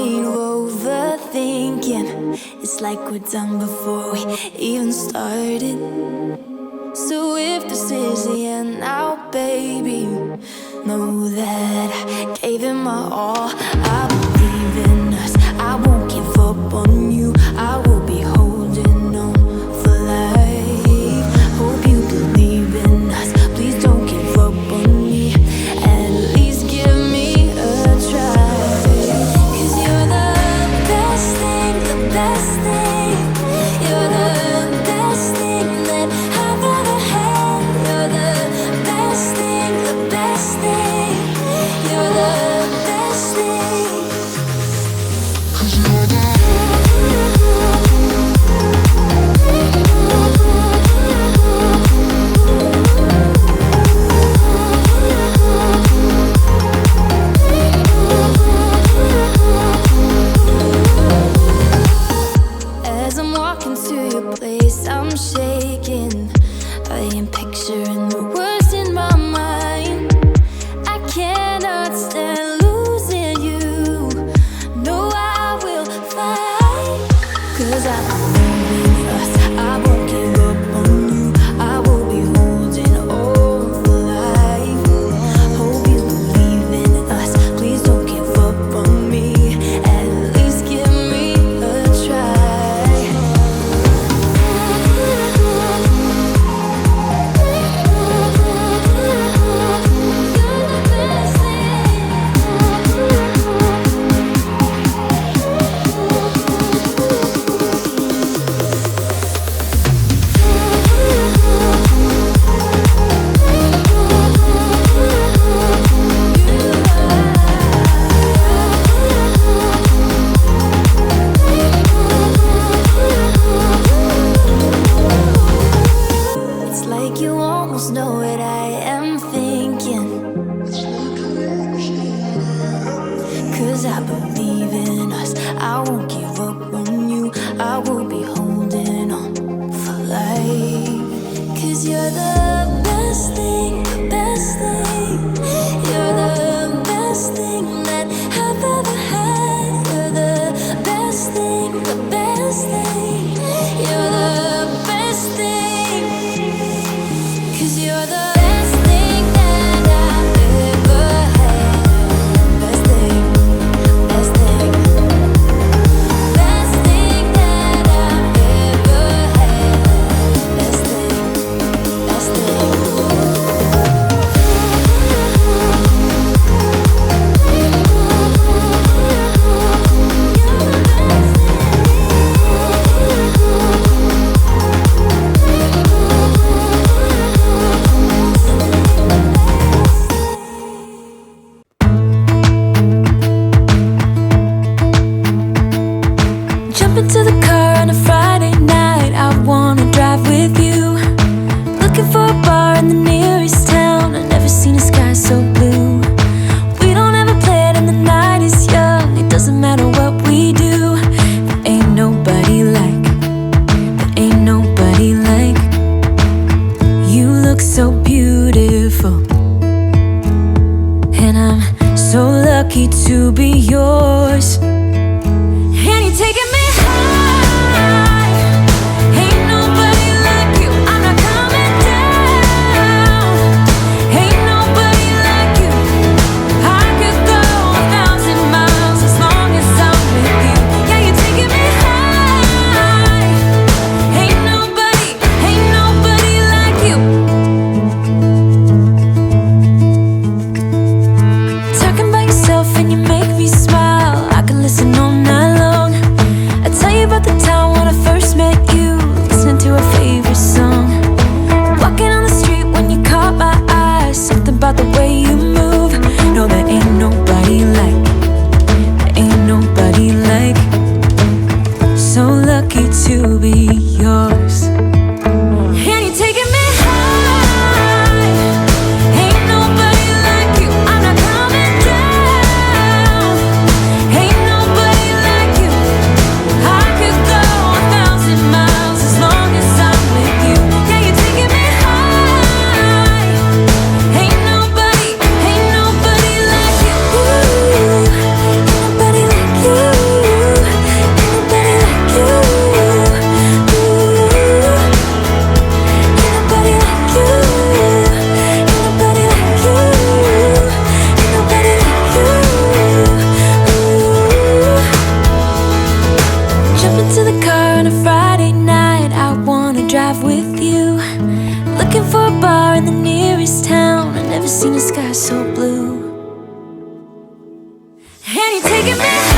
need overthinking. It's like we're done before we even started. So if this is the end now, baby, know that I gave it my all. I believe in us, I won't give up on you. I will be holding on for life. Hope you believe in us, please don't give up on me. At least give me a try. 'Cause you're the best thing, the best thing. You're the best thing that I've ever had. You're the best thing, the best thing. You're the best thing. 'Cause you're the As I'm walking to your place, I'm shaking. I am picturing the worst in my mind. I cannot stand losing you. No, I will fight. 'Cause I believe in us, I won't give up on you. I will be holding on for life. Hope you believe in us, please don't give up on me. At least give me a try. It's like you almost know what I am thinking. 'Cause I believe in us, I won't give up on you. I will be holding on for life. 'Cause you're the best thing, the best thing. You're the best thing that I've ever had. You're the best thing, the best thing. You're the best thing. 'Cause you're the best thing that I've ever had. Best thing, best thing. Best thing that I've ever had. Best thing, best thing. Jump into the car on a Friday night, I wanna drive with you. Looking for a bar in the nearest town, I've never seen a sky so blue. We don't ever play it and the night is young, it doesn't matter what we do. There ain't nobody like, there ain't nobody like. You look so beautiful, and I'm so lucky to be yours. And you're taking me high. Ain't nobody like you, I'm not coming down. Ain't nobody like you. I could go 1,000 miles as long as I'm with you. Yeah, you're taking me high. Ain't nobody like you. Talking by yourself and you make me smile. I can listen all night long. And you're taking me